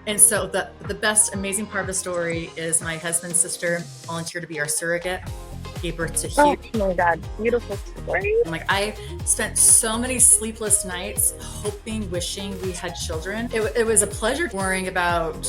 And so the best amazing part of the story is my husband's sister volunteered to be our surrogate, gave birth to Hugh. Oh my God, beautiful story. I'm like, I spent so many sleepless nights hoping, wishing we had children. It was a pleasure worrying about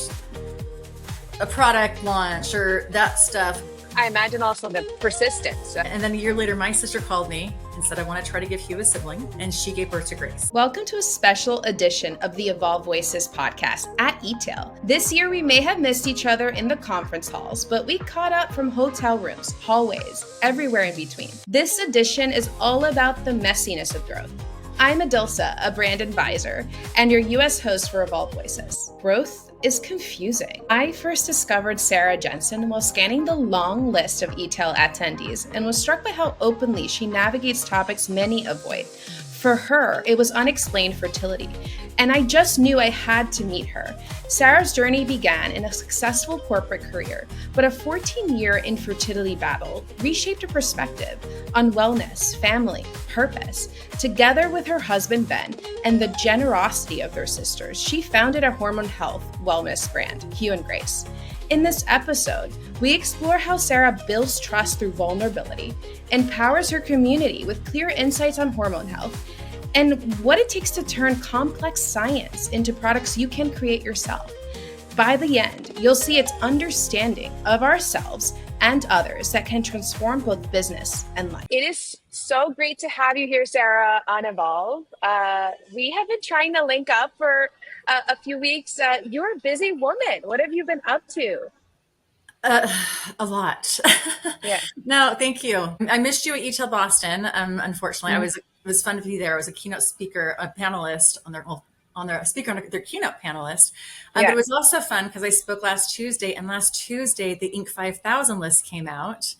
a product launch or that stuff. I imagine also the persistence. And then a year later, my sister called me and said, I want to try to give Hugh a sibling. And she gave birth to Grace. Welcome to a special edition of the Evolve Voices podcast at eTail. This year, we may have missed each other in the conference halls, but we caught up from hotel rooms, hallways, everywhere in between. This edition is all about the messiness of growth. I'm Edilsa, a brand advisor, and your US host for Evolve Voices. Growth is confusing. I first discovered Sara Jensen while scanning the long list of eTail attendees and was struck by how openly she navigates topics many avoid. For her, it was unexplained fertility, and I just knew I had to meet her. Sara's journey began in a successful corporate career, but a 14-year infertility battle reshaped her perspective on wellness, family, purpose. Together with her husband, Ben, and the generosity of their sisters, she founded a hormone health wellness brand, Hugh Grace. In this episode, we explore how Sara builds trust through vulnerability, empowers her community with clear insights on hormone health, and what it takes to turn complex science into products you can create yourself. By the end, you'll see its understanding of ourselves and others that can transform both business and life. It is so great to have you here, Sara, on Evolve. We have been trying to link up for a few weeks. You're a busy woman. What have you been up to? A lot. Yeah. No, thank you. I missed you at eTail Boston. Unfortunately, it was fun to be there. I was a keynote speaker, a panelist on their speaker on their keynote panelist. But it was also fun because I spoke last Tuesday, and last Tuesday the Inc. 5000 list came out,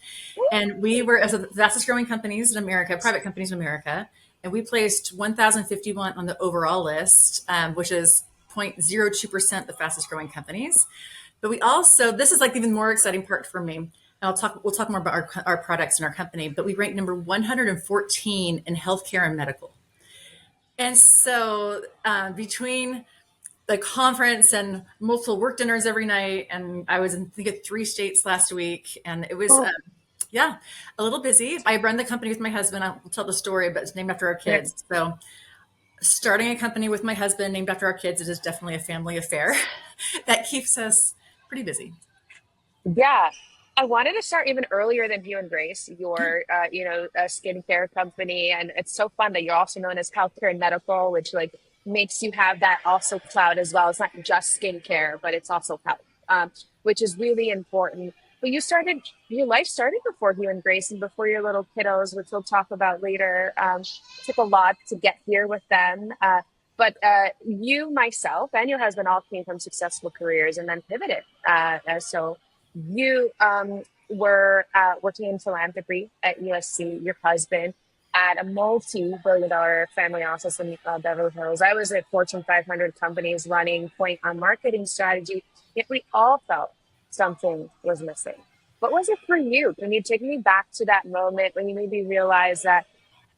and we were as the fastest growing companies in America, private companies in America, and we placed 1,051 on the overall list, which is 0.02% the fastest growing companies. But we also, this is like even more exciting part for me. We'll talk more about our products and our company, but we ranked number 114 in healthcare and medical. And so between the conference and multiple work dinners every night, and I was in, I think, 3 states last week, and it was, a little busy. I run the company with my husband. I'll tell the story, but it's named after our kids. So starting a company with my husband named after our kids, it is definitely a family affair that keeps us pretty busy. Yeah. I wanted to start even earlier than you and Grace, your, a skincare company. And it's so fun that you're also known as healthcare and medical, which like makes you have that also cloud as well. It's not just skincare, but it's also health, which is really important. But your life started before you and Grace and before your little kiddos, which we'll talk about later. Took a lot to get here with them. But you, myself, and your husband all came from successful careers and then pivoted. So you were working in philanthropy at USC, your husband at a multi-billion-dollar family office in Beverly Hills. I was at Fortune 500 companies running point on marketing strategy, yet we all felt something was missing. What was it for you? Can you take me back to that moment when you maybe realized that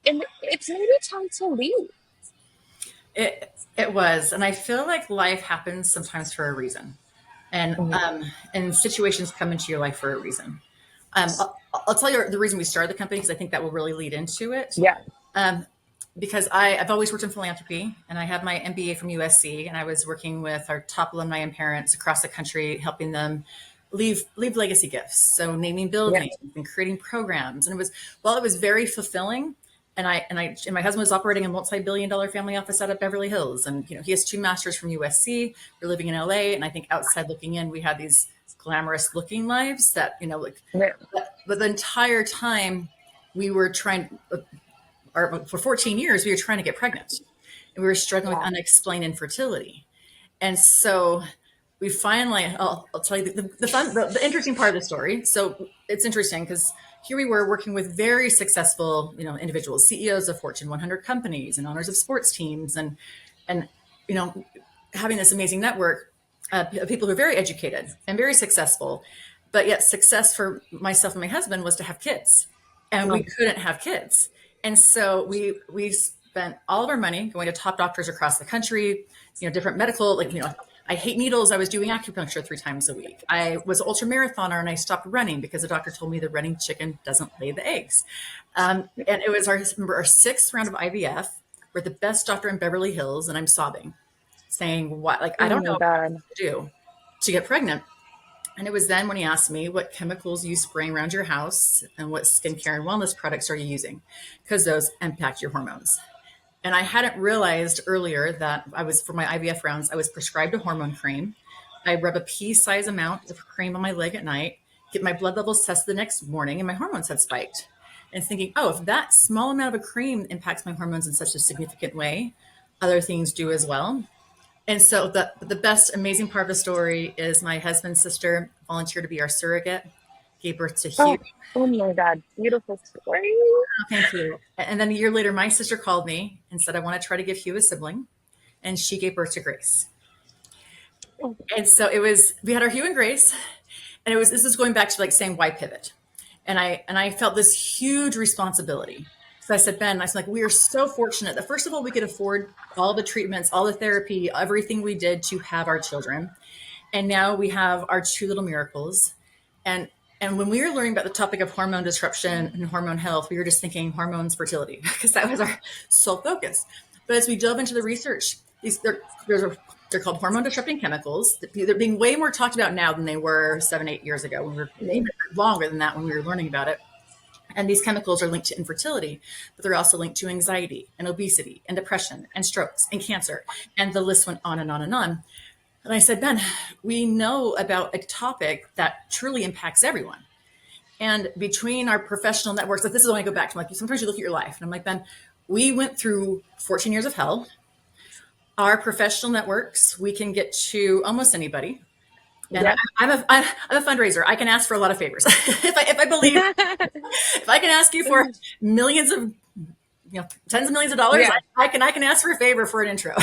it's maybe time to leave? It was, and I feel like life happens sometimes for a reason, and situations come into your life for a reason. I'll tell you the reason we started the company because I think that will really lead into it. Yeah. Because I've always worked in philanthropy, and I have my MBA from USC, and I was working with our top alumni and parents across the country, helping them leave legacy gifts. So naming buildings and creating programs, and it was very fulfilling. And my husband was operating a multi-billion-dollar family office out of Beverly Hills, and he has 2 masters from USC. We're living in LA, and I think outside looking in, we had these glamorous-looking lives that but the entire time we were trying, for 14 years, we were trying to get pregnant, and we were struggling with unexplained infertility, and so we finally. I'll tell you the interesting part of the story. So it's interesting because here we were working with very successful, individuals, CEOs of Fortune 100 companies and owners of sports teams, and having this amazing network of people who are very educated and very successful, but yet success for myself and my husband was to have kids, and we couldn't have kids, and so we spent all of our money going to top doctors across the country, different medical, I hate needles. I was doing acupuncture 3 times a week. I was an ultra marathoner and I stopped running because the doctor told me the running chicken doesn't lay the eggs. And it was our 6th round of IVF. We're the best doctor in Beverly Hills, and I'm sobbing, saying, "What? Like, I don't know what to do to get pregnant." And it was then when he asked me, what chemicals you spraying around your house and what skincare and wellness products are you using? Because those impact your hormones. And I hadn't realized earlier that for my IVF rounds, I was prescribed a hormone cream. I rub a pea-sized amount of cream on my leg at night, get my blood levels tested the next morning, and my hormones had spiked. And thinking, oh, if that small amount of a cream impacts my hormones in such a significant way, other things do as well. And so the best, amazing part of the story is my husband's sister volunteered to be our surrogate, gave birth to Hugh. Oh my God, beautiful story. Oh, thank you. And then a year later, my sister called me and said, I want to try to give Hugh a sibling. And she gave birth to Grace. And so we had our Hugh and Grace. And this is going back to like saying, why pivot? And I felt this huge responsibility. So I said, Ben, we are so fortunate that first of all, we could afford all the treatments, all the therapy, everything we did to have our children. And now we have our 2 little miracles. And when we were learning about the topic of hormone disruption and hormone health, we were just thinking hormones, fertility, because that was our sole focus. But as we dove into the research, they're called hormone disrupting chemicals. They're being way more talked about now than they were 7-8 years ago. When we were even longer than that when we were learning about it. And these chemicals are linked to infertility, but they're also linked to anxiety and obesity and depression and strokes and cancer. And the list went on and on and on. And I said, Ben, we know about a topic that truly impacts everyone. And between our professional networks, this is when I go back to sometimes you look at your life and I'm like, Ben, we went through 14 years of hell. Our professional networks, we can get to almost anybody. And yep. I'm a fundraiser. I can ask for a lot of favors. if I believe, if I can ask you for millions of, tens of millions of dollars, yeah. I can ask for a favor for an intro.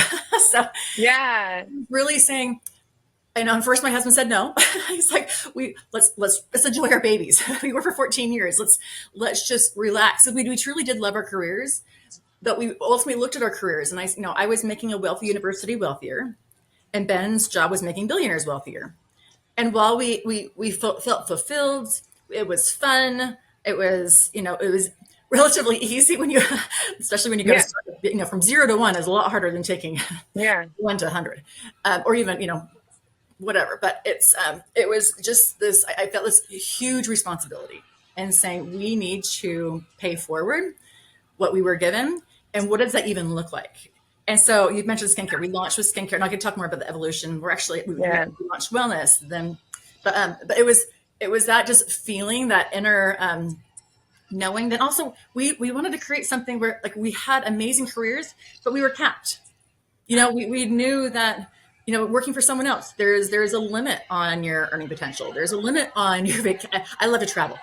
So yeah, really saying, first my husband said no. He's like, let's enjoy our babies. We were for 14 years. Let's just relax. So we truly did love our careers, but we ultimately looked at our careers, and I was making a wealthy university wealthier, and Ben's job was making billionaires wealthier. And while we felt fulfilled, it was fun. It was, it was relatively easy especially when you go to, from 0 to 1 is a lot harder than taking 1 to 100, or even, whatever. But it was just this, I felt this huge responsibility and saying, we need to pay forward what we were given. And what does that even look like? And so you mentioned skincare. We launched with skincare, and I can talk more about the evolution. We launched wellness, but it was that just feeling, that inner knowing that also we wanted to create something where we had amazing careers, but we were capped. We knew that working for someone else, there's a limit on your earning potential. There's a limit on your I love to travel.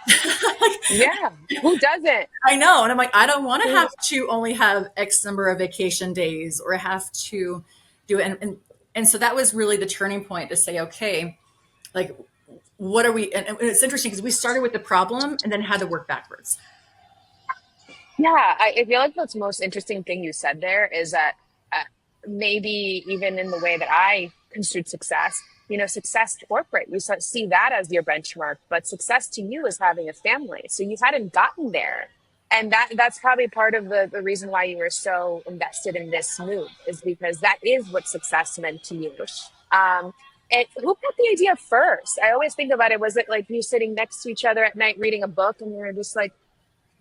Yeah, who doesn't? I know. And I'm like, I don't want to have to only have X number of vacation days or have to do it. And so that was really the turning point to say, okay, what are we? And it's interesting because we started with the problem and then had to work backwards. Yeah, I feel like the most interesting thing you said there is that maybe even in the way that I construed success, success corporate, you see that as your benchmark, but success to you is having a family. So you hadn't gotten there. And that's probably part of the reason why you were so invested in this move, is because that is what success meant to you. And who got the idea first? I always think about it. Was it like you sitting next to each other at night reading a book and you were just like,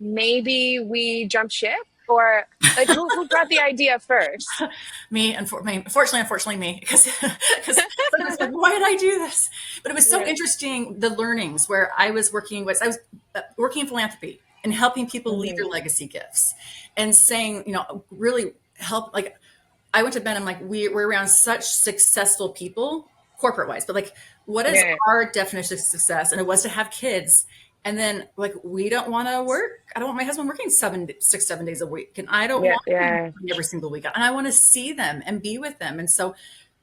maybe we jump ship? Or who got the idea first? Me, unfortunately me, because why did I do this? But it was so interesting, the learnings where I was working in philanthropy and helping people leave their legacy gifts and saying, really help. I went to Ben, I'm like, we're around such successful people, corporate wise, but what is our definition of success? And it was to have kids. And then we don't want to work. I don't want my husband working 7 days a week. And I don't want him every single week. And I want to see them and be with them. And so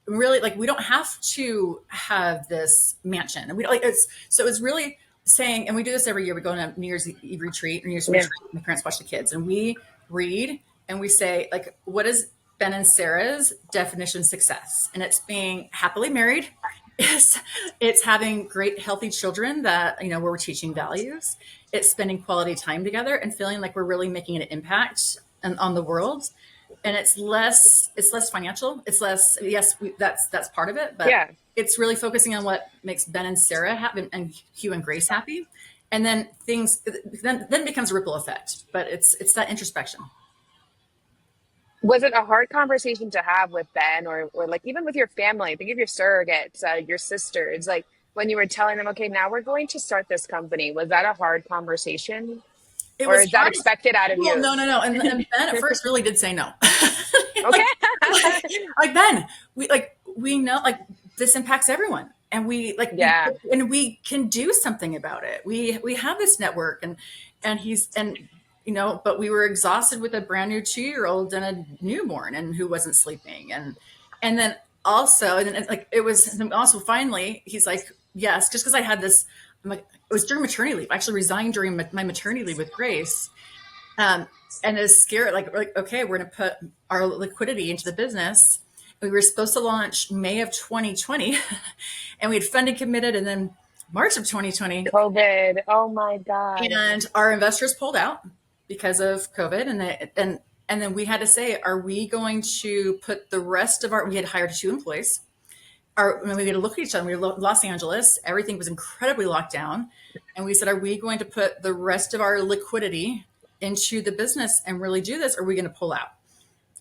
really we don't have to have this mansion. And so it's really saying, and we do this every year. We go on a New Year's Eve retreat, or New Year's retreat. My parents watch the kids and we read and we say, what is Ben and Sarah's definition of success. And it's being happily married. It's having great, healthy children that, where we're teaching values. It's spending quality time together and feeling like we're really making an impact on the world. And it's less financial. It's less, yes, that's part of it, but it's really focusing on what makes Ben and Sarah happy and Hugh and Grace happy. And then then it becomes a ripple effect, but it's that introspection. Was it a hard conversation to have with Ben or like even with your family? Think of your surrogates, your sisters, like when you were telling them, okay, now we're going to start this company. Was that a hard conversation? Or is that expected out of you? No. And Ben at first really did say no. Okay. like Ben, we know like this impacts everyone. And we and we can do something about it. We have this network and but we were exhausted with a brand new 2-year-old and a newborn and who wasn't sleeping. And then also, it was also finally, he's like, yes, just because I had this, I'm like, it was during maternity leave. I actually resigned during my maternity leave with Grace. And it's scary, like, okay, we're going to put our liquidity into the business. We were supposed to launch May of 2020 and we had funding committed. And then March of 2020, COVID. Oh my God. And our investors pulled out because of COVID. And then we had to say, are we going to put the rest of we had hired 2 employees. We had to look at each other. We were in Los Angeles. Everything was incredibly locked down. And we said, are we going to put the rest of our liquidity into the business and really do this? Or are we going to pull out?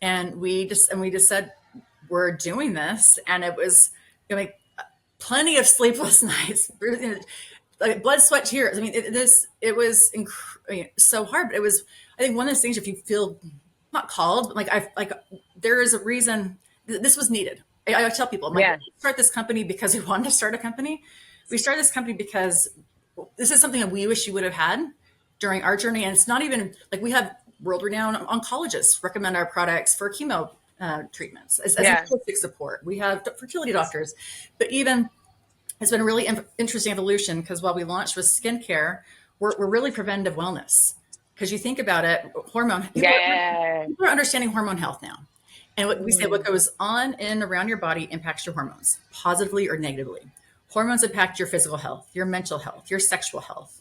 And we just said, we're doing this. And it was plenty of sleepless nights, like blood, sweat, tears. I mean, it was so hard, but it was, I think one of those things, if you feel not called, but there is a reason this was needed. I tell people, we start this company because we wanted to start a company. We started this company because this is something that we wish you would have had during our journey. And it's not even like we have world-renowned oncologists recommend our products for chemo treatments as holistic support. We have fertility doctors, but even it's been a really interesting evolution because while we launched with skincare, we're really preventative wellness. Because you think about it, hormone, people are understanding hormone health now. And what we say, what goes on in around your body impacts your hormones, positively or negatively. Hormones impact your physical health, your mental health, your sexual health,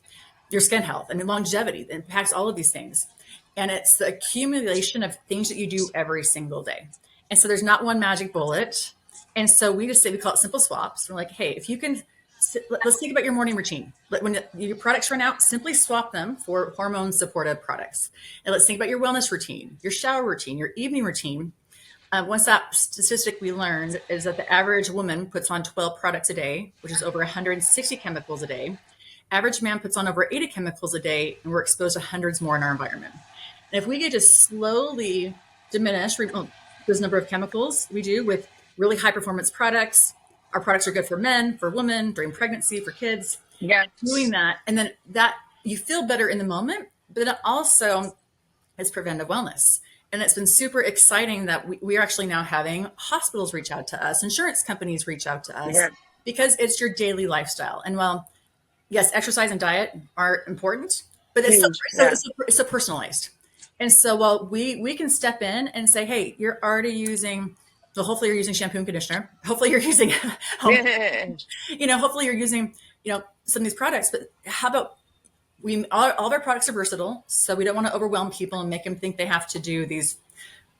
your skin health, and longevity. It impacts all of these things. And it's the accumulation of things that you do every single day. And so there's not one magic bullet. And so we call it simple swaps. We're like, hey, if you can, let's think about your morning routine. When your products run out, simply swap them for hormone supportive products. And let's think about your wellness routine, your shower routine, your evening routine. Once that statistic we learned is that the average woman puts on 12 products a day, which is over 160 chemicals a day. Average man puts on over 80 chemicals a day, and we're exposed to hundreds more in our environment. And if we could just slowly diminish this number of chemicals we do with really high performance products, our products are good for men, for women, during pregnancy, for kids. Yeah. Doing that. And then that you feel better in the moment, but it also is preventive wellness. And it's been super exciting that we are actually now having hospitals reach out to us, insurance companies reach out to us because it's your daily lifestyle. And while, yes, exercise and diet are important, but it's so personalized. And so while we can step in and say, hey, you're already using, well, hopefully you're using shampoo and conditioner. Hopefully you're using, hopefully you're using, some of these products, but how about all of our products are versatile. So we don't want to overwhelm people and make them think they have to do these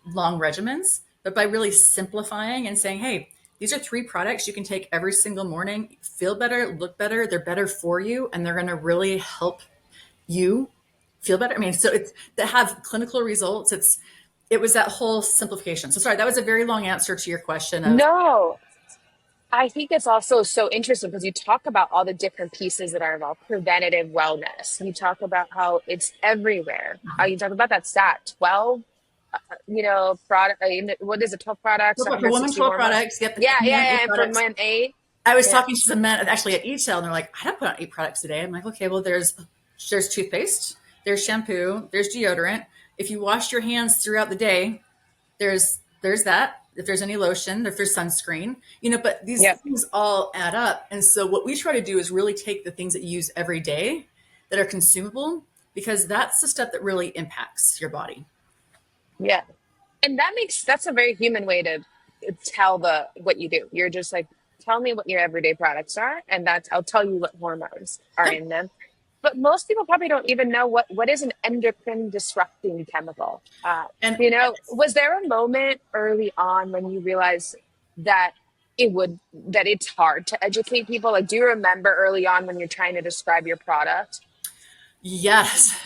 long regimens, but by really simplifying and saying, hey, these are 3 products you can take every single morning, feel better, look better, they're better for you, and they're going to really help you feel better. I mean, so it's that have clinical results. It was that whole simplification. So sorry, that was a very long answer to your question. No, I think it's also so interesting because you talk about all the different pieces that are involved. Preventative wellness. You talk about how it's everywhere. You talk about that stat, 12, product. What is it? 12 products? For women, 12 products. Yep. Yeah. And for men, 8. I was talking to some men actually at Edilsa, and they're like, I don't put on 8 products a day. I'm like, okay, well, there's toothpaste, there's shampoo, there's deodorant. If you wash your hands throughout the day, there's that. If there's any lotion, if there's sunscreen, but these things all add up. And so what we try to do is really take the things that you use every day that are consumable, because that's the stuff that really impacts your body. Yeah. And that's a very human way to tell what you do. You're just like, tell me what your everyday products are, and I'll tell you what hormones are Yep. in them. But most people probably don't even know what is an endocrine disrupting chemical. And Was there a moment early on when you realized that that it's hard to educate people? Like, do you remember early on when you're trying to describe your product? yes.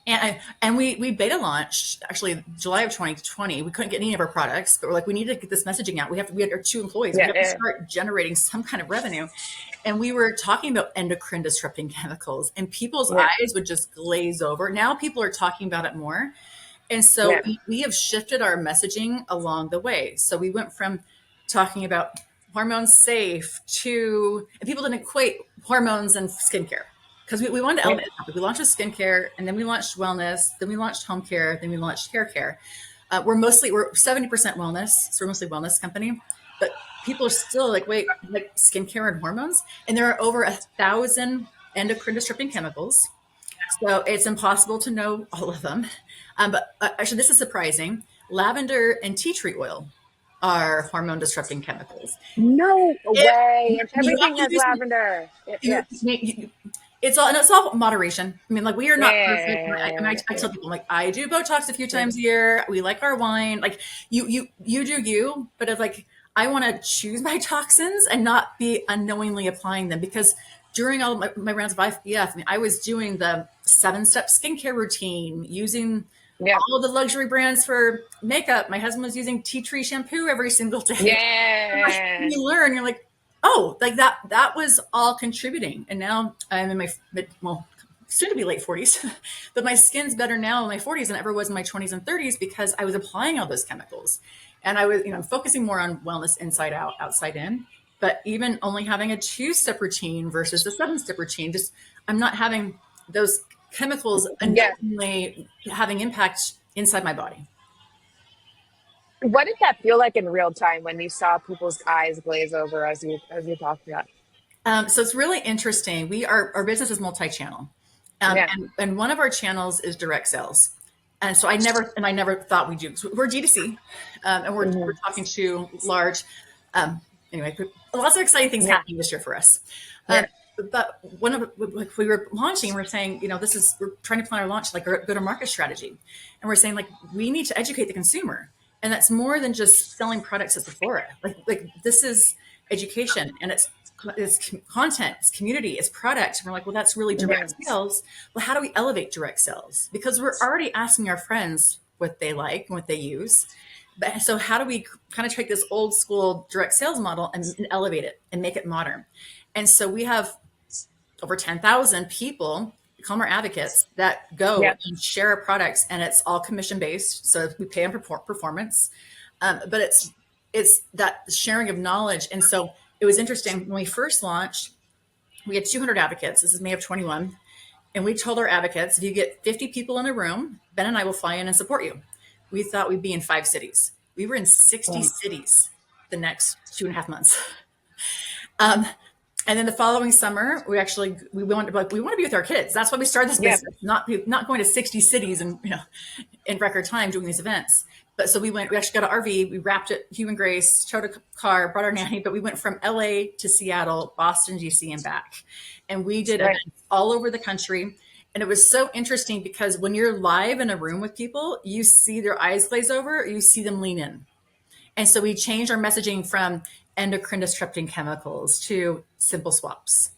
And we beta launched actually July of 2020. We couldn't get any of our products, but we're like, we need to get this messaging out. We had our 2 employees. We Yeah, have to start generating some kind of revenue. And we were talking about endocrine disrupting chemicals, and people's yeah, eyes would just glaze over. Now people are talking about it more. And so yeah, we have shifted our messaging along the way. So we went from talking about hormones safe to, and people didn't equate hormones and skincare because we wanted to yeah. element it. We launched with skincare, and then we launched wellness, then we launched home care, then we launched hair care. We're 70% wellness, so we're mostly wellness company, but people are still like, wait, like skincare and hormones, and there are over 1,000 endocrine disrupting chemicals. So it's impossible to know all of them. But actually, this is surprising. Lavender and tea tree oil are hormone disrupting chemicals. No If way. If you have everything to has use, lavender. Yes. it's all moderation. I mean, like we are not perfect. I Yeah. tell people like I do Botox a few times a year. We like our wine. Like you do you, but if like I want to choose my toxins and not be unknowingly applying them because during all my rounds of IVF, I mean, I was doing the 7-step skincare routine using Yeah. all the luxury brands for makeup. My husband was using tea tree shampoo every single day. And like, Yeah. you learn, you're like, oh, like that was all contributing. And now I'm in my soon to be late 40s, but my skin's better now in my 40s than it ever was in my 20s and 30s because I was applying all those chemicals. And I was, focusing more on wellness inside out, outside in. But even only having a 2-step routine versus a 7-step routine, just I'm not having those chemicals Yeah. unknowingly having impact inside my body. What did that feel like in real time when you saw people's eyes glaze over as you talked about? So it's really interesting. Our business is multi-channel, Yeah. and one of our channels is direct sales. And so I never thought we do. So we're D2C, and we're Hmm. talking to large. Anyway, lots of exciting things Yeah. happening this year for us. Um, Yeah. but like we were launching, we're saying, we're trying to plan our launch like go to market strategy, and we're saying like we need to educate the consumer, and that's more than just selling products at Sephora. Like this is education, and it's content, it's community, it's product. And we're like, well, that's really direct Yes. sales. Well, how do we elevate direct sales? Because we're already asking our friends what they like and what they use. But so how do we kind of take this old school direct sales model and elevate it and make it modern? And so we have over 10,000 people, become our advocates that go Yeah. and share our products, and it's all commission based. So we pay on performance, but it's that sharing of knowledge. And so it was interesting when we first launched, we had 200 advocates. This is May of 21. And we told our advocates, if you get 50 people in a room, Ben and I will fly in and support you. We thought we'd be in 5 cities. We were in 60 Wow. cities the next 2.5 months. Um, and then the following summer, we wanted to be with our kids. That's why we started this Yeah. business, not going to 60 cities and in record time doing these events. But so we actually got an RV, we wrapped it, Hugh and Grace, towed a car, brought our nanny, but we went from LA to Seattle, Boston, DC, and back. And we did Right. events all over the country. And it was so interesting because when you're live in a room with people, you see their eyes glaze over, you see them lean in. And so we changed our messaging from endocrine disrupting chemicals to simple swaps,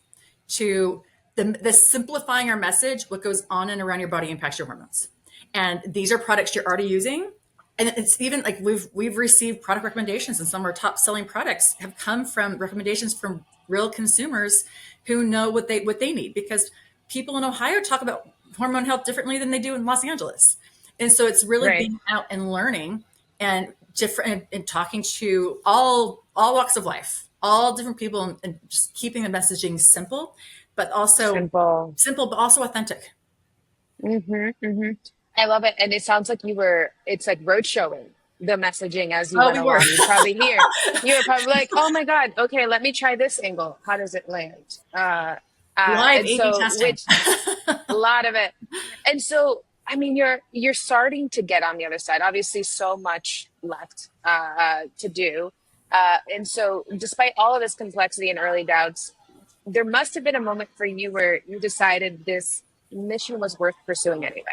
to the simplifying our message. What goes on and around your body impacts your hormones. And these are products you're already using. And it's even like we've received product recommendations, and some of our top selling products have come from recommendations from real consumers who know what they need, because people in Ohio talk about hormone health differently than they do in Los Angeles. And so it's really Right. being out and learning and different and talking to all walks of life, all different people, and just keeping the messaging simple, but also Simple. authentic. Hmm. I love it. And it sounds like it's like road showing the messaging as you Oh, went we were. along. You were probably like, oh my God, okay, let me try this angle. How does it land? Live And A/B so, testing. a lot of it. And so I mean, you're starting to get on the other side. Obviously, so much left to do, and so despite all of this complexity and early doubts, there must have been a moment for you where you decided this mission was worth pursuing anyway.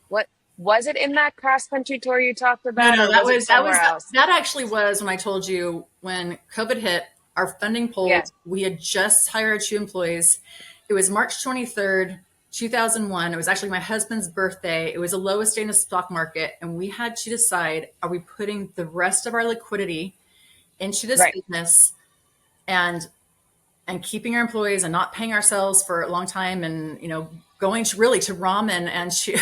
What was it in that cross country tour you talked No, about, no, or was it somewhere else? that actually was when I told you when COVID hit, our funding Yeah, pulled. We had just hired 2 employees. It was March 23rd, 2001. It was actually my husband's birthday. It was the lowest day in the stock market. And we had to decide, are we putting the rest of our liquidity into this right. business and keeping our employees and not paying ourselves for a long time and going to really to ramen and to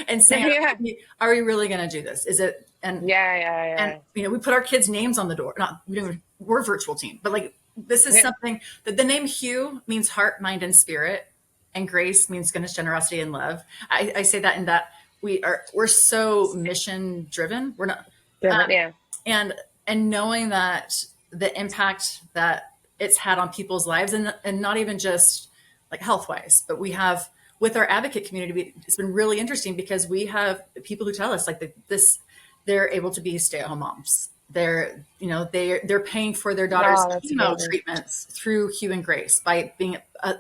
and saying Yeah, are we really going to do this, is it, yeah, yeah, and yeah. we put our kids' names on the door. Not we're a virtual team, but like this is Yeah. something that the name Hugh means heart, mind, and spirit, and Grace means goodness, generosity, and love. I say that in that we're so mission driven. We're not, Different, um, yeah. and knowing that the impact that it's had on people's lives, and not even just like health wise, but we have with our advocate community, it's been really interesting because we have people who tell us like this, they're able to be stay-at-home moms. They're paying for their daughter's No, that's chemo amazing. treatments through Hugh and Grace by being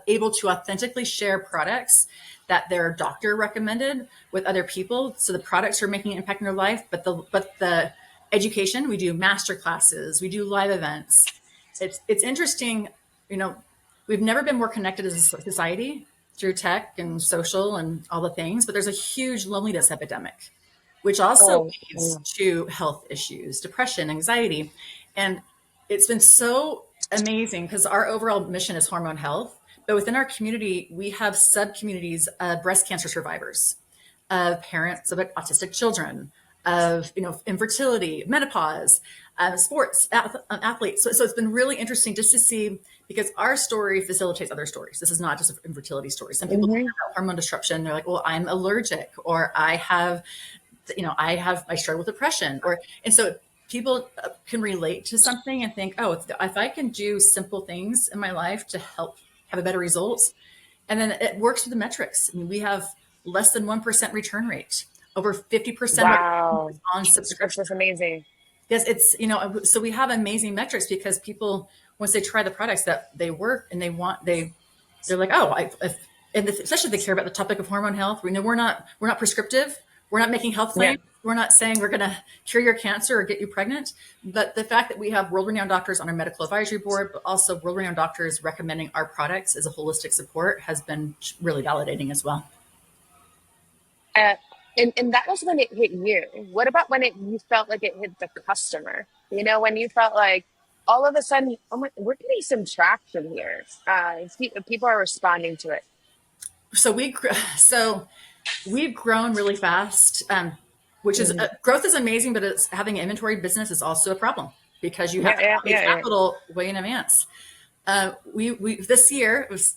able to authentically share products that their doctor recommended with other people. So the products are making an impact in their life, but the education, we do master classes, we do live events. It's interesting, you know, we've never been more connected as a society through tech and social and all the things, but there's a huge loneliness epidemic, which also Oh, leads to health issues, depression, anxiety. And it's been so amazing because our overall mission is hormone health. But within our community, we have sub communities of breast cancer survivors, of parents of autistic children, of infertility, menopause, sports athletes. So it's been really interesting just to see, because our story facilitates other stories. This is not just an infertility story. Some people hear hmm. about hormone disruption, they're like, well, I'm allergic, or I struggle with depression, and so people can relate to something and think, oh, if I can do simple things in my life to help have a better results, and then it works with the metrics. I mean, we have less than 1% return rate, over 50% of our Wow, on that's subscription. just amazing. Yes, so we have amazing metrics because people, once they try the products that they work and they're like, oh, and especially if they care about the topic of hormone health. We know we're not prescriptive. We're not making health Yeah. claims. We're not saying we're going to cure your cancer or get you pregnant. But the fact that we have world-renowned doctors on our medical advisory board, but also world-renowned doctors recommending our products as a holistic support has been really validating as well. Uh, and that was when it hit you. What about when you felt like it hit the customer? When you felt like all of a sudden, oh my, we're getting some traction here. People are responding to it. So we've grown really fast, which is Mhm. growth is amazing, but having an inventory business is also a problem because you have Yeah, to yeah, allocate yeah, yeah. capital way in advance. We this year was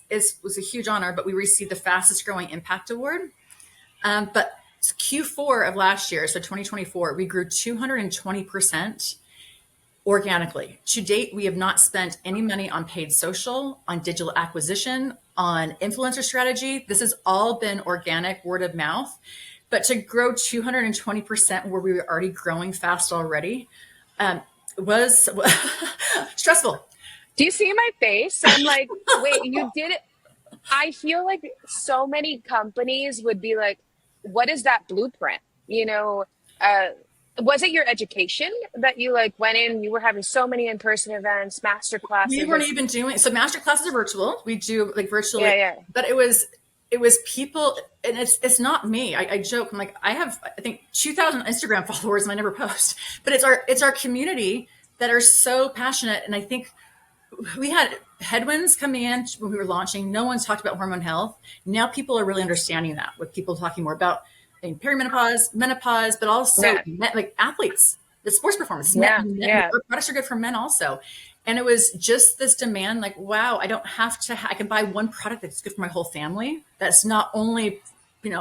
a huge honor, but we received the fastest growing impact award. But Q4 of last year, so 2024, we grew 220% organically. To date, we have not spent any money on paid social, on digital acquisition, on influencer strategy. This has all been organic, word of mouth. But to grow 220% where we were already growing fast already was stressful. Do you see my face? I'm like, wait, you did it. I feel like so many companies would be like, what is that blueprint? You know, uh, was it your education that you like went in? You were having so many in-person events, master We classes, weren't like, even doing, so master classes are virtual. We do like virtually, yeah, yeah, but it was people, and it's not me. I joke. I'm like, I think 2,000 Instagram followers and I never post, but it's our community that are so passionate. And I think we had headwinds coming in when we were launching. No one's talked about hormone health. Now people are really understanding that, with people talking more about perimenopause, menopause, but also yeah, like athletes, the sports performance. yeah, yeah. Our products are good for men also. And it was just this demand, like, wow, I don't have to, I can buy one product that's good for my whole family. That's not only,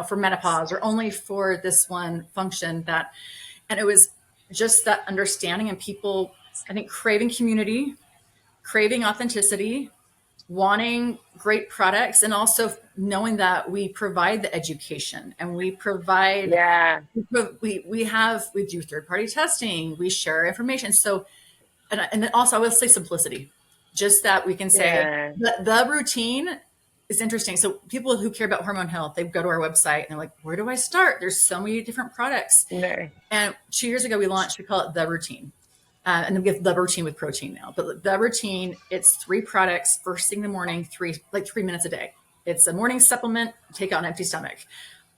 for menopause or only for this one function and it was just that understanding, and people, I think, craving community, craving authenticity, wanting great products and also knowing that we provide the education and we provide, we do third-party testing, we share information. So, and then also I will say simplicity, just that we can say the routine is interesting. So people who care about hormone health, they go to our website and they're like, where do I start? There's so many different products. And 2 years ago we call it The Routine. And then we have The Routine with protein now. But The Routine, it's 3 products first thing in the morning, 3 minutes a day. It's a morning supplement, take out an empty stomach.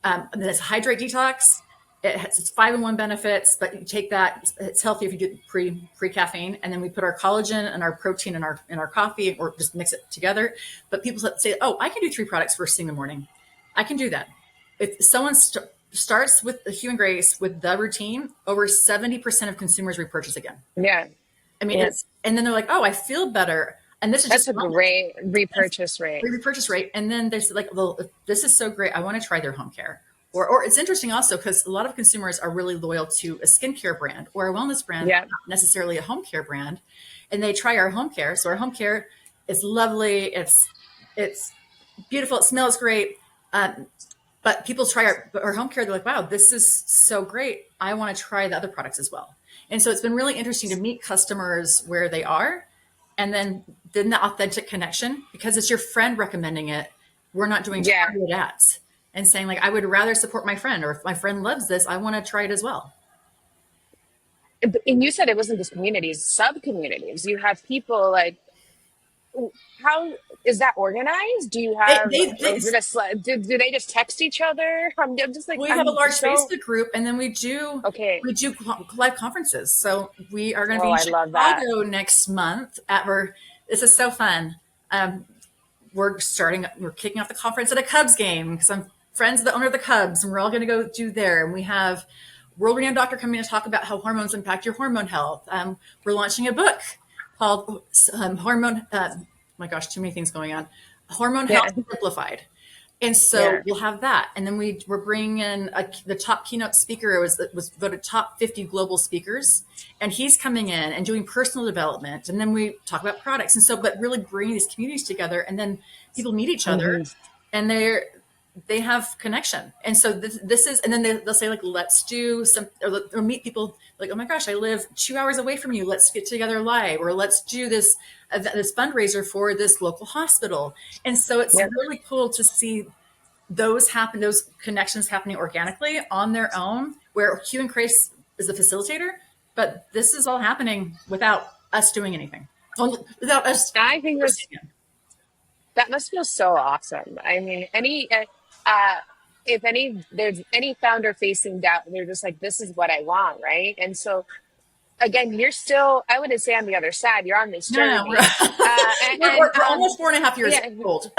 And then it's hydrate detox. It's 5-in-1 benefits, but you take that. It's healthy if you do pre caffeine. And then we put our collagen and our protein in our coffee, or just mix it together. But people say, oh, I can do 3 products first thing in the morning. I can do that. If someone starts with the Hugh and Grace with The Routine, over 70% of consumers repurchase again. Yeah. I mean, and then they're like, oh, I feel better. And this is that's just a great repurchase rate. Repurchase rate. And then they're like, well, this is so great. I want to try their home care. Or it's interesting also because a lot of consumers are really loyal to a skincare brand or a wellness brand, not necessarily a home care brand. And they try our home care. So our home care is lovely. It's beautiful. It smells great. But people try our home care. They're like, wow, this is so great. I want to try the other products as well. And so it's been really interesting to meet customers where they are. And then the authentic connection, because it's your friend recommending it. We're not doing targeted ads and saying like, I would rather support my friend, or if my friend loves this, I want to try it as well. And you said it wasn't just communities, sub-communities. You have people like, how is that organized? Do you have, do they just text each other? I'm just like, we have a large Facebook group, and then we do live conferences. So we are going to be in Chicago next month this is so fun. We're kicking off the conference at a Cubs game because I'm friends with the owner of the Cubs, and we're all going to go do there. And we have world-renowned doctor coming to talk about how hormones impact your hormone health. We're launching a book called Hormone. My gosh, too many things going on. Hormone Health Simplified. And so we'll have that. And then we're bringing in the top keynote speaker was voted top 50 global speakers. And he's coming in and doing personal development. And then we talk about products. And so, but really bringing these communities together, and then people meet each other and they have connection. And so this is, and then they'll say like, let's do some, or meet people like, oh my gosh, I live 2 hours away from you. Let's get together live, or let's do this fundraiser for this local hospital. And so it's really cool to see those connections happening organically on their own, where Hugh and Grace is the facilitator, but this is all happening without us doing anything. Without us. I think that must feel so awesome. I mean, if there's any founder facing doubt, they're just like, this is what I want, right? And so again, you're still, I wouldn't say on the other side, you're on this journey. No, we're almost 4.5 years old.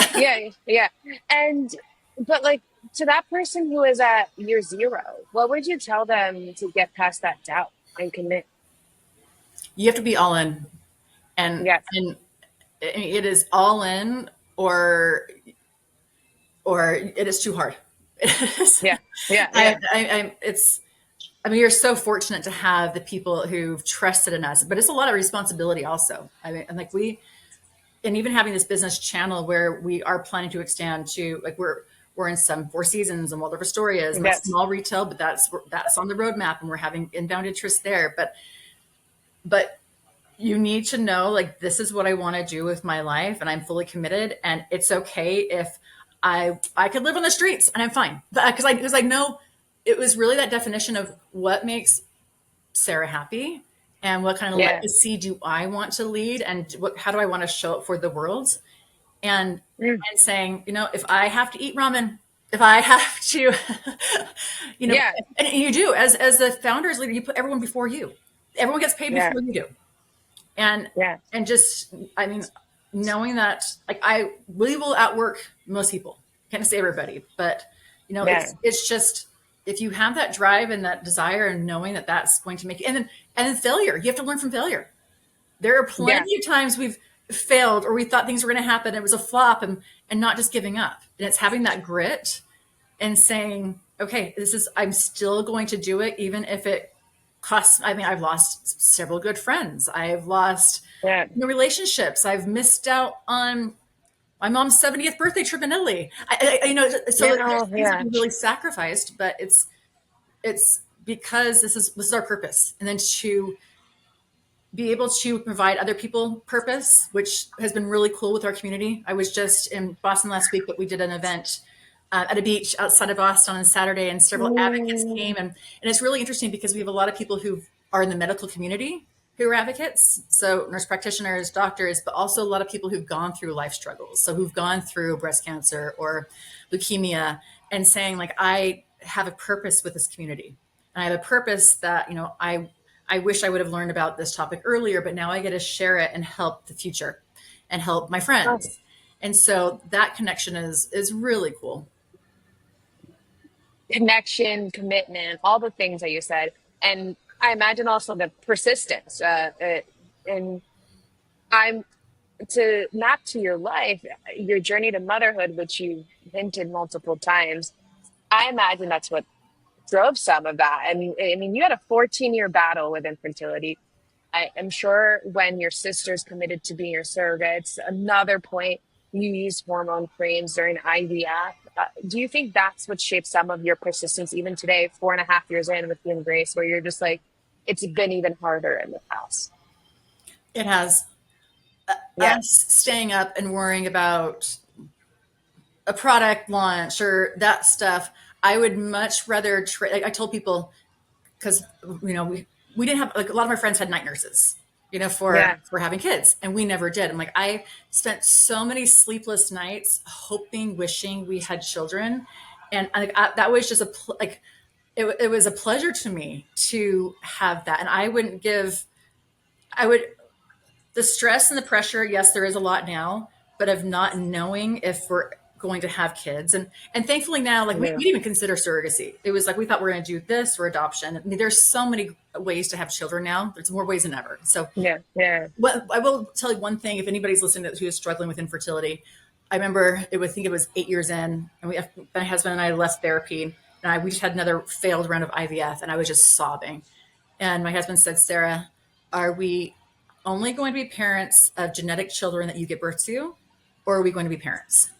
But like, to that person who is at year 0, what would you tell them to get past that doubt and commit? You have to be all in, and it is all in, or it is too hard. I mean, you're so fortunate to have the people who've trusted in us, but it's a lot of responsibility also. I mean, and even having this business channel where we are planning to extend to, like, we're in some Four Seasons and Waldorf Astorias, and small retail, but that's on the roadmap, and we're having inbound interest there. But you need to know, like, this is what I want to do with my life, and I'm fully committed. And it's okay if I could live on the streets and I'm fine, because I know it was really that definition of what makes Sara happy and what kind of legacy do I want to lead, and how do I want to show up for the world, and saying, if I have to eat ramen, if I have to, and you do as the founders leader, you put everyone before you. Everyone gets paid before you do. And just, I mean, knowing that, like, we will outwork most people. Can't say everybody, but it's just, if you have that drive and that desire, and knowing that that's going to make you, and then failure, you have to learn from failure. There are plenty of times we've failed, or we thought things were going to happen, it was a flop, and not just giving up. And it's having that grit and saying, okay, I'm still going to do it, even if it costs. I mean, I've lost several good friends. I've lost relationships. I've missed out on my mom's 70th birthday trip in Italy. So there's things that we really sacrificed, but it's because this is our purpose. And then to be able to provide other people purpose, which has been really cool with our community. I was just in Boston last week, but we did an event at a beach outside of Boston on Saturday, and several advocates came. And it's really interesting because we have a lot of people who are in the medical community who are advocates. So nurse practitioners, doctors, but also a lot of people who've gone through life struggles. So who've gone through breast cancer or leukemia, and saying like, I have a purpose with this community. And I have a purpose that, I wish I would have learned about this topic earlier, but now I get to share it and help the future and help my friends. And so that connection is really cool. Connection, commitment, all the things that you said. And I imagine also the persistence. And I'm to map to your life, your journey to motherhood, which you hinted multiple times. I imagine that's what drove some of that. I mean, you had a 14-year battle with infertility. I am sure when your sisters committed to being your surrogates, another point, you used hormone creams during IVF. Do you think that's what shaped some of your persistence, even today, 4.5 years in with Hugh Grace, where you're just like, it's been even harder in the house? It has. Us staying up and worrying about a product launch or that stuff, I would much rather trade. I told people, because we didn't have, like, a lot of my friends had night nurses, for having kids, and we never did. I'm like, I spent so many sleepless nights hoping, wishing we had children, and that was just it was a pleasure to me to have that. And the stress and the pressure, yes, there is a lot now, but of not knowing if we're going to have kids. And thankfully now, like, we didn't even consider surrogacy. It was like, we thought we were going to do this or adoption. I mean, there's so many ways to have children now. There's more ways than ever. So well, I will tell you one thing, if anybody's listening who is struggling with infertility. I remember I think it was 8 years in, and my husband and I left therapy, and we just had another failed round of IVF, and I was just sobbing. And my husband said, Sarah, are we only going to be parents of genetic children that you give birth to, or are we going to be parents?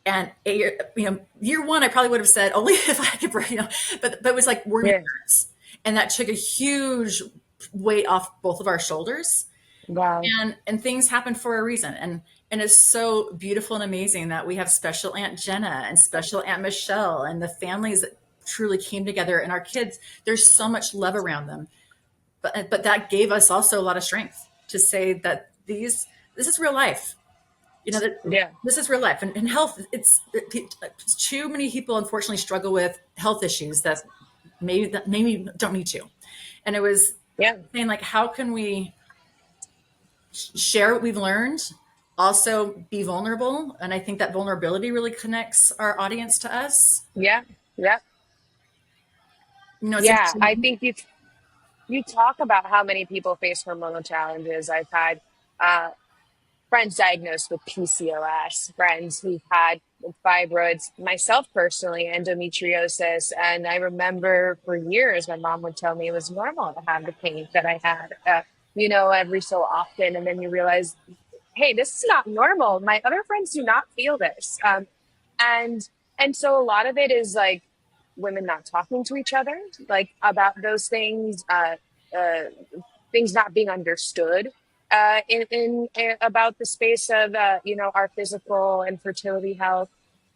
And year one, I probably would have said only if I could, but it was like, we're parents, and that took a huge weight off both of our shoulders. Wow. And things happen for a reason, and it's so beautiful and amazing that we have special Aunt Jenna and special Aunt Michelle and the families that truly came together, and our kids. There's so much love around them, but that gave us also a lot of strength to say that this is real life. This is real life, and health. It's too many people, unfortunately, struggle with health issues that maybe don't need to. And it was saying, like, how can we share what we've learned, also be vulnerable? And I think that vulnerability really connects our audience to us. I think you talk about how many people face hormonal challenges. I've had friends diagnosed with PCOS, friends who've had fibroids, myself personally, endometriosis. And I remember for years, my mom would tell me it was normal to have the pain that I had, every so often. And then you realize, hey, this is not normal. My other friends do not feel this. And so a lot of it is like women not talking to each other, like, about those things, things not being understood. In about the space of our physical and fertility health.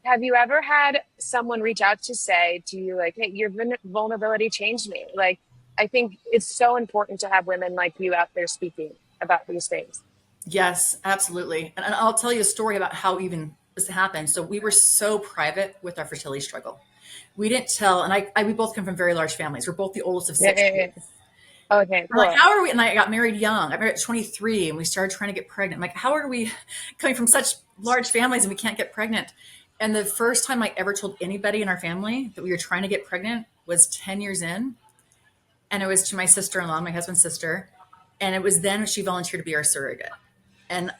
Have you ever had someone reach out to say to you, like, hey, your vulnerability changed me? Like, I think it's so important to have women like you out there speaking about these things. Yes, absolutely. And I'll tell you a story about how even this happened. So we were so private with our fertility struggle. We didn't tell, and we both come from very large families. We're both the oldest of 6 kids. Okay, cool. Like, how are we? And I got married young. I married at 23, and we started trying to get pregnant. I'm like, how are we coming from such large families and we can't get pregnant? And the first time I ever told anybody in our family that we were trying to get pregnant was 10 years in. And it was to my sister-in-law, my husband's sister. And it was then she volunteered to be our surrogate. And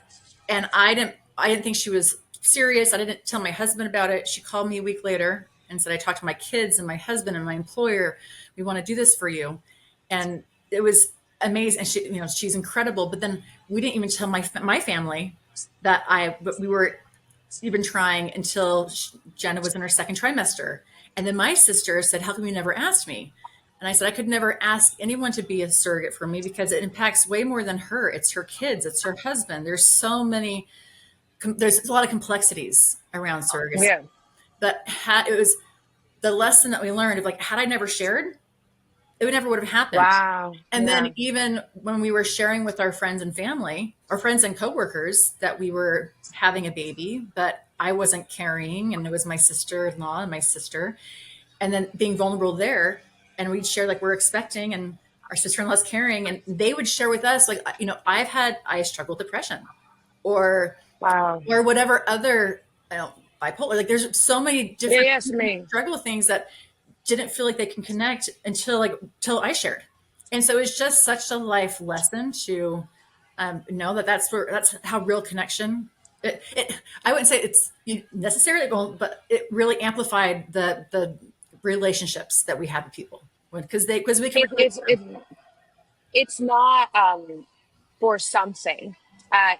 I didn't think she was serious. I didn't tell my husband about it. She called me a week later and said, I talked to my kids and my husband and my employer. We want to do this for you. And it was amazing. And she's incredible. But then we didn't even tell my family but we were even trying until Jenna was in her second trimester. And then my sister said, how come you never asked me? And I said, I could never ask anyone to be a surrogate for me because it impacts way more than her. It's her kids, it's her husband. There's a lot of complexities around surrogacy. Yeah. But it was the lesson that we learned of like, had I never shared, it would never would have happened. Wow. And then even when we were sharing with our friends and family, our friends and coworkers, that we were having a baby, but I wasn't carrying, and it was my sister-in-law and my sister, and then being vulnerable there, and we'd share like we're expecting, and our sister-in-law's carrying, and they would share with us like, I struggle with depression, or whatever other bipolar. Like there's so many different struggle things that didn't feel like they can connect until I shared. And so it's just such a life lesson to know that's how real connection. I wouldn't say it's necessarily, but it really amplified the relationships that we had with people because we can. It's not for something.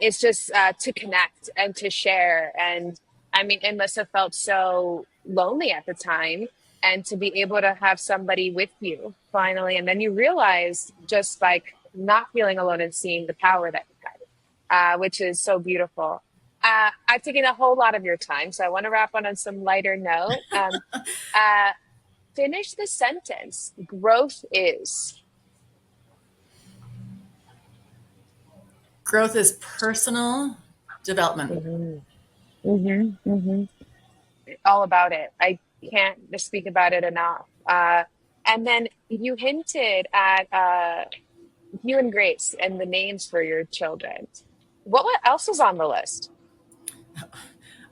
It's just to connect and to share. And I mean, it must have felt so lonely at the time. And to be able to have somebody with you finally, and then you realize just like not feeling alone and seeing the power that you had, which is so beautiful. I've taken a whole lot of your time, so I want to wrap on some lighter note. Finish the sentence. Growth is personal development. Mm-hmm. Mm-hmm. Mm-hmm. All about it. I can't speak about it enough. And then you hinted at Hugh and Grace and the names for your children. What else was on the list?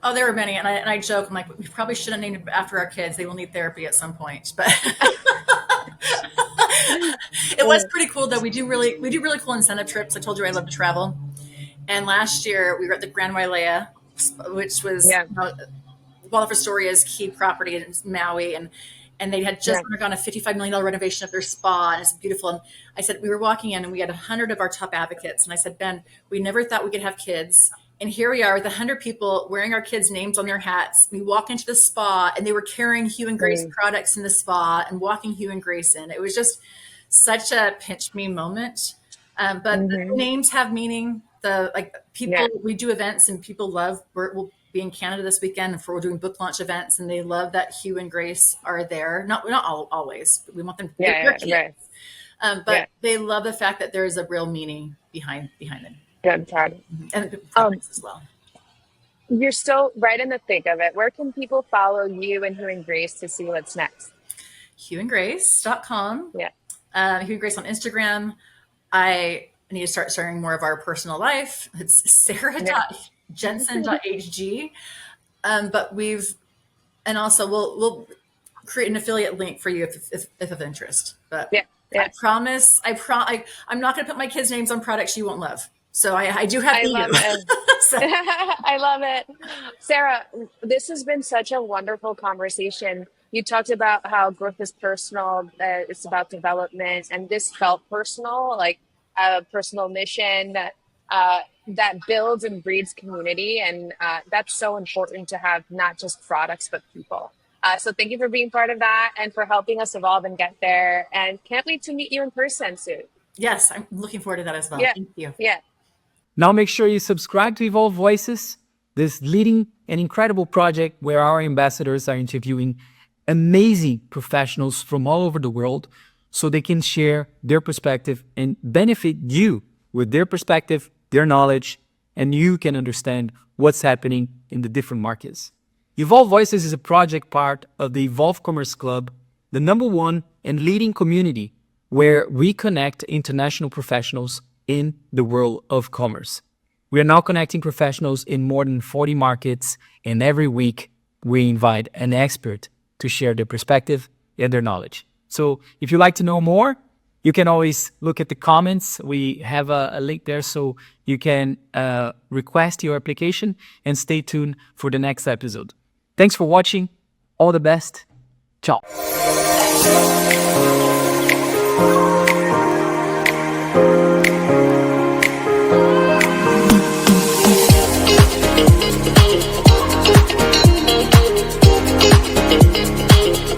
Oh, there were many, and I joke, I'm like, we probably shouldn't name it after our kids. They will need therapy at some point. But it was pretty cool, though. We do really cool incentive trips. I told you I love to travel, and last year we were at the Grand Wailea, which was Waldorf Astoria's key property in Maui, and they had just undergone a $55 million renovation of their spa, and it's beautiful. And I said, we were walking in, and we had 100 of our top advocates, and I said, Ben, we never thought we could have kids. And here we are with 100 people wearing our kids' names on their hats. We walk into the spa, and they were carrying Hugh and Grace products in the spa and walking Hugh and Grace in. It was just such a pinch me moment. But the names have meaning. We do events, and people love. We'll be in Canada this weekend, and we're doing book launch events, and they love that Hugh and Grace are there. Not always, but we want them to be their kids. But they love the fact that there is a real meaning behind them. Good, Todd. And products as well. You're still right in the thick of it. Where can people follow you and Hugh and Grace to see what's next? HughandGrace.com. Yeah. Hugh and Grace on Instagram. I need to start sharing more of our personal life. It's Sara.Jensen.hg. But we'll create an affiliate link for you if of interest. But I promise, I'm not going to put my kids' names on products you won't love. So I do have. I love it. I love it. Sara, this has been such a wonderful conversation. You talked about how growth is personal. It's about development. And this felt personal, like a personal mission that builds and breeds community. And that's so important to have not just products, but people. So thank you for being part of that and for helping us evolve and get there. And can't wait to meet you in person soon. Yes, I'm looking forward to that as well. Yeah. Thank you. Yeah. Now make sure you subscribe to Evolve Voices, this leading and incredible project where our ambassadors are interviewing amazing professionals from all over the world so they can share their perspective and benefit you with their perspective, their knowledge, and you can understand what's happening in the different markets. Evolve Voices is a project part of the Evolve Commerce Club, the #1 and leading community where we connect international professionals in the world of commerce. We are now connecting professionals in more than 40 markets, and every week we invite an expert to share their perspective and their knowledge. So if you'd like to know more, you can always look at the comments. We have a link there so you can request your application and stay tuned for the next episode. Thanks for watching. All the best. Ciao.